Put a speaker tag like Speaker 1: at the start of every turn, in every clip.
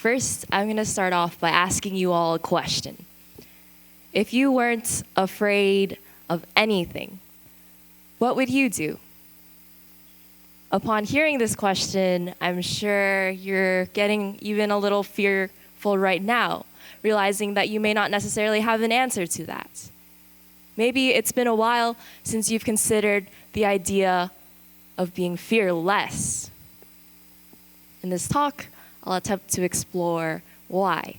Speaker 1: First, I'm going to start off by asking you all a question. If you weren't afraid of anything, what would you do? Upon hearing this question, I'm sure you're getting even a little fearful right now, realizing that you may not necessarily have an answer to that. Maybe it's been a while since you've considered the idea of being fearless. In this talk, I'll attempt to explore why.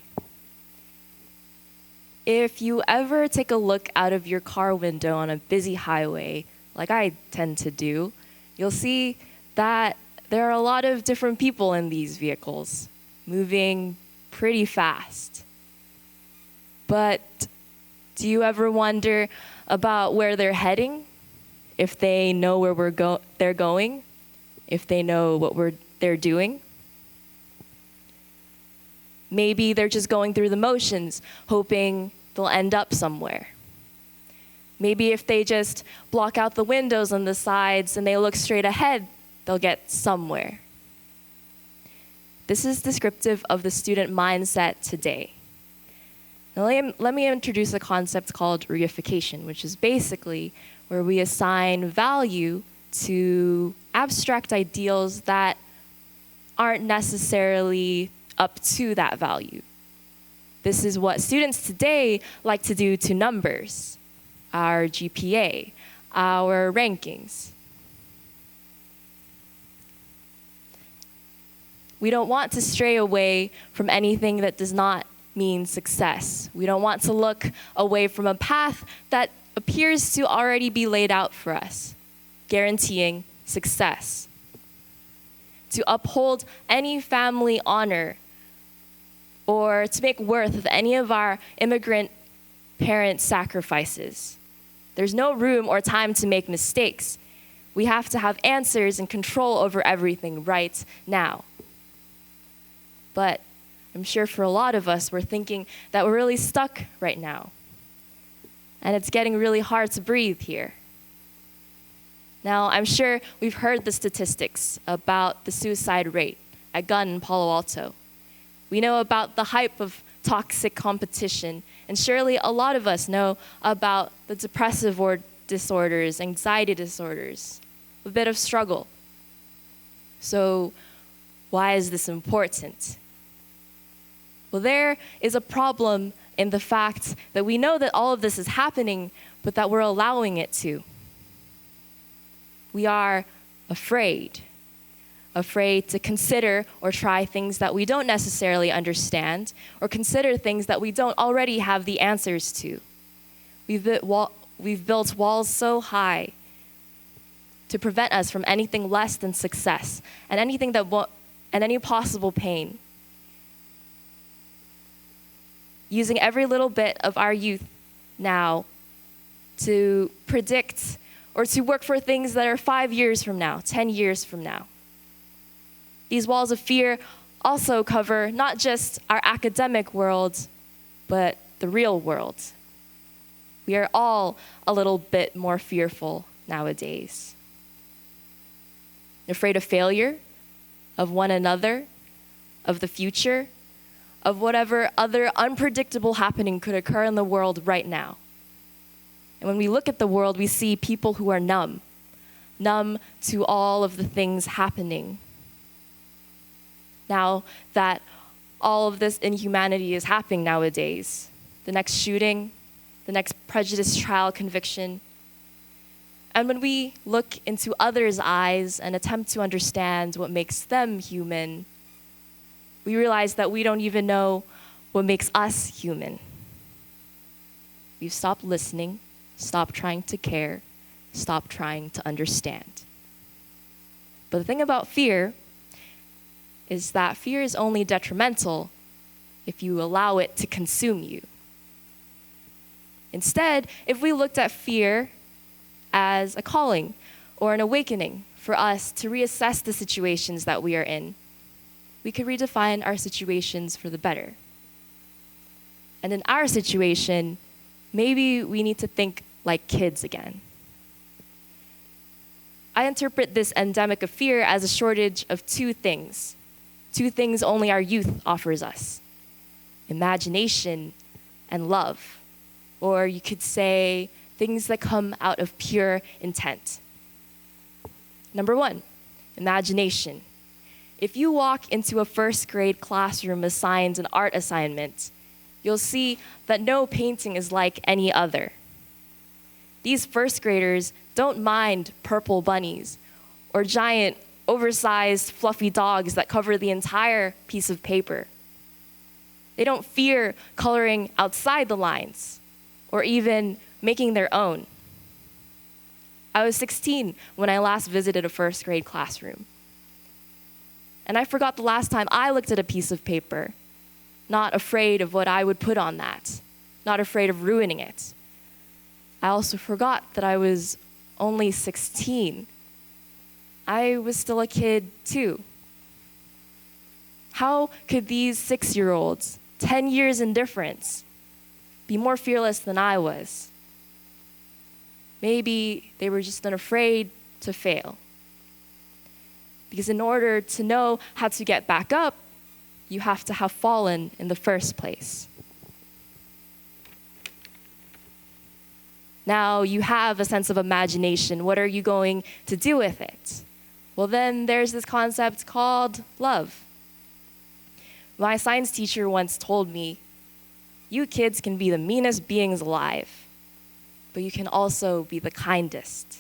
Speaker 1: If you ever take a look out of your car window on a busy highway, like I tend to do, you'll see that there are a lot of different people in these vehicles, moving pretty fast. But do you ever wonder about where they're heading? If they know where they're going? If they know what they're doing? Maybe they're just going through the motions, hoping they'll end up somewhere. Maybe if they just block out the windows on the sides and they look straight ahead, they'll get somewhere. This is descriptive of the student mindset today. Now let me introduce a concept called reification, which is basically where we assign value to abstract ideals that aren't necessarily up to that value. This is what students today like to do to numbers, our GPA, our rankings. We don't want to stray away from anything that does not mean success. We don't want to look away from a path that appears to already be laid out for us, guaranteeing success. To uphold any family honor or to make worth of any of our immigrant parents' sacrifices. There's no room or time to make mistakes. We have to have answers and control over everything right now. But I'm sure for a lot of us, we're thinking that we're really stuck right now. And it's getting really hard to breathe here. Now, I'm sure we've heard the statistics about the suicide rate at Gun in Palo Alto. We know about the hype of toxic competition, and surely a lot of us know about the depressive disorders, anxiety disorders, a bit of struggle. So, why is this important? Well, there is a problem in the fact that we know that all of this is happening, but that we're allowing it to. We are afraid to consider or try things that we don't necessarily understand, or consider things that we don't already have the answers to. We've built walls so high to prevent us from anything less than success and any possible pain. Using every little bit of our youth now to predict or to work for things that are 5 years from now, 10 years from now. These walls of fear also cover not just our academic world, but the real world. We are all a little bit more fearful nowadays. Afraid of failure, of one another, of the future, of whatever other unpredictable happening could occur in the world right now. And when we look at the world, we see people who are numb to all of the things happening. Now that all of this inhumanity is happening nowadays, the next shooting, the next prejudice trial conviction. And when we look into others' eyes and attempt to understand what makes them human, we realize that we don't even know what makes us human. We've stopped listening, stopped trying to care, stopped trying to understand. But the thing about fear is that fear is only detrimental if you allow it to consume you. Instead, if we looked at fear as a calling or an awakening for us to reassess the situations that we are in, we could redefine our situations for the better. And in our situation, maybe we need to think like kids again. I interpret this endemic of fear as a shortage of two things: two things only our youth offers us: imagination and love. Or you could say things that come out of pure intent. Number one, imagination. If you walk into a first grade classroom assigned an art assignment, you'll see that no painting is like any other. These first graders don't mind purple bunnies or giant, oversized, fluffy dogs that cover the entire piece of paper. They don't fear coloring outside the lines or even making their own. I was 16 when I last visited a first grade classroom. And I forgot the last time I looked at a piece of paper, not afraid of what I would put on that, not afraid of ruining it. I also forgot that I was only 16. I was still a kid too. How could these 6-year-olds, 10 years in difference, be more fearless than I was? Maybe they were just unafraid to fail. Because in order to know how to get back up, you have to have fallen in the first place. Now you have a sense of imagination. What are you going to do with it? Well, then there's this concept called love. My science teacher once told me, "You kids can be the meanest beings alive, but you can also be the kindest."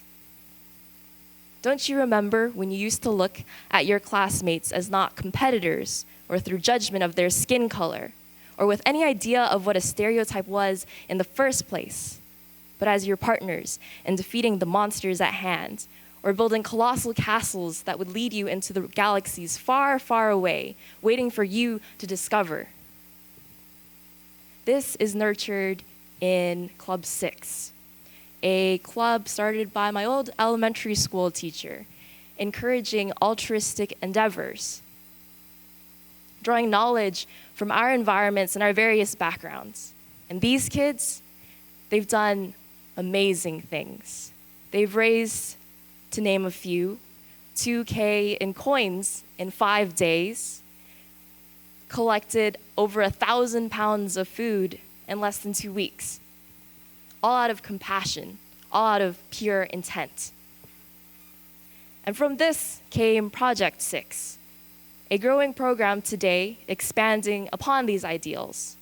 Speaker 1: Don't you remember when you used to look at your classmates as not competitors or through judgment of their skin color or with any idea of what a stereotype was in the first place, but as your partners in defeating the monsters at hand or building colossal castles that would lead you into the galaxies far, far away, waiting for you to discover? This is nurtured in Club 6, a club started by my old elementary school teacher, encouraging altruistic endeavors, drawing knowledge from our environments and our various backgrounds. And these kids, they've done amazing things. They've raised, to name a few, $2,000 in coins in 5 days, collected over 1,000 pounds of food in less than 2 weeks, all out of compassion, all out of pure intent. And from this came Project 6, a growing program today expanding upon these ideals,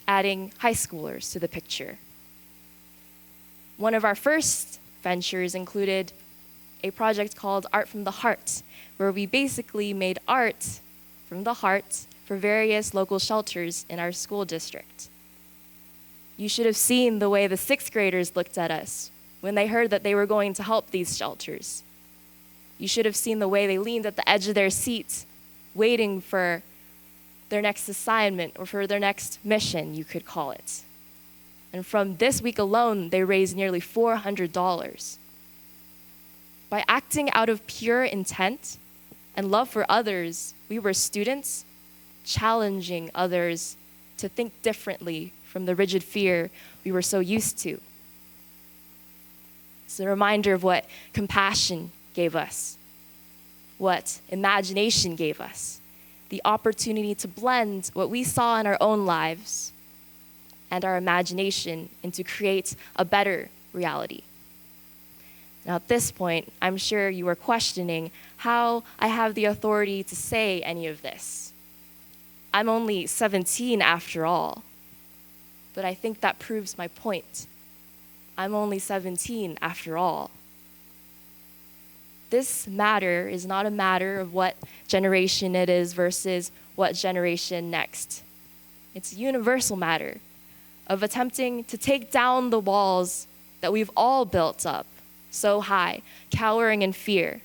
Speaker 1: adding high schoolers to the picture. One of our first ventures included a project called Art from the Heart, where we basically made art from the heart for various local shelters in our school district. You should have seen the way the 6th graders looked at us when they heard that they were going to help these shelters. You should have seen the way they leaned at the edge of their seats, waiting for their next assignment or for their next mission, you could call it. And from this week alone, they raised nearly $400. By acting out of pure intent and love for others, we were students challenging others to think differently from the rigid fear we were so used to. It's a reminder of what compassion gave us, what imagination gave us, the opportunity to blend what we saw in our own lives and our imagination and to create a better reality. Now at this point, I'm sure you are questioning how I have the authority to say any of this. I'm only 17 after all, but I think that proves my point. I'm only 17 after all. This matter is not a matter of what generation it is versus what generation next. It's a universal matter of attempting to take down the walls that we've all built up so high, cowering in fear,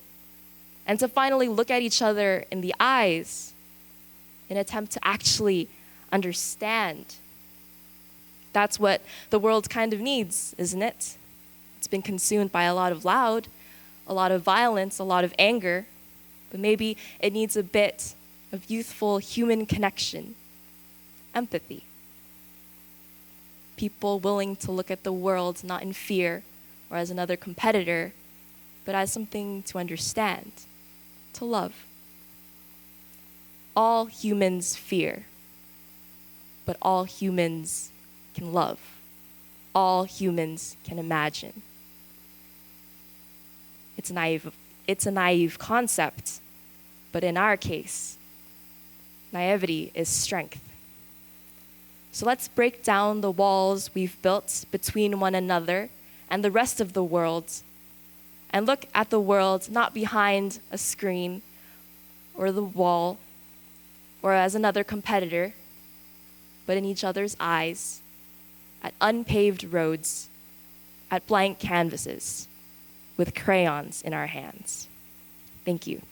Speaker 1: and to finally look at each other in the eyes in an attempt to actually understand. That's what the world kind of needs, isn't it? It's been consumed by a lot of loud, a lot of violence, a lot of anger, but maybe it needs a bit of youthful human connection, empathy. People willing to look at the world not in fear or as another competitor, but as something to understand, to love. All humans fear, but all humans can love. All humans can imagine. It's a naive concept, but in our case, naivety is strength. So let's break down the walls we've built between one another and the rest of the world, and look at the world not behind a screen or the wall or as another competitor, but in each other's eyes, at unpaved roads, at blank canvases, with crayons in our hands. Thank you.